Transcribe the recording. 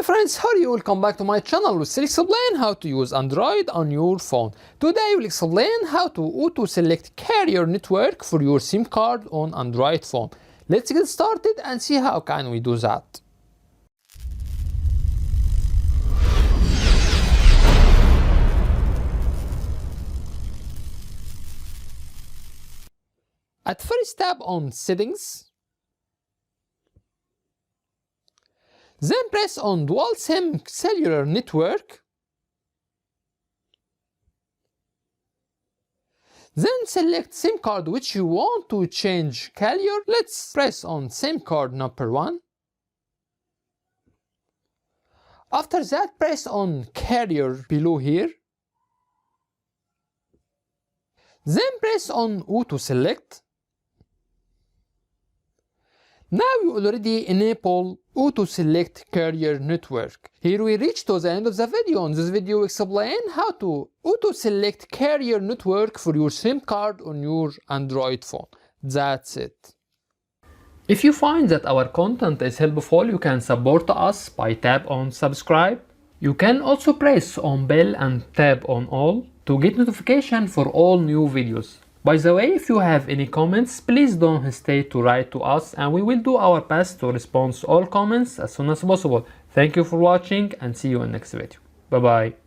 friends, how are you? Welcome back to my channel. We'll explain how to use Android on your phone. Today we'll explain how to auto-select carrier network for your SIM card on Android phone. Let's get started and see how can we do that. At first, tap on Settings. Then press on Dual SIM Cellular Network. Then select SIM card which you want to change carrier. Let's press on SIM card number 1. After that, press on carrier below here. Then press on Auto Select. Now you already enable Auto Select Carrier Network. Here we reach to the end of the video. In this video we explain how to Auto Select Carrier Network for your SIM card on your Android phone. That's it. If you find that our content is helpful, you can support us by tap on subscribe. You can also press on bell and tap on all to get notification for all new videos. By the way, if you have any comments, please don't hesitate to write to us and we will do our best to respond to all comments as soon as possible. Thank you for watching and see you in next video. Bye bye.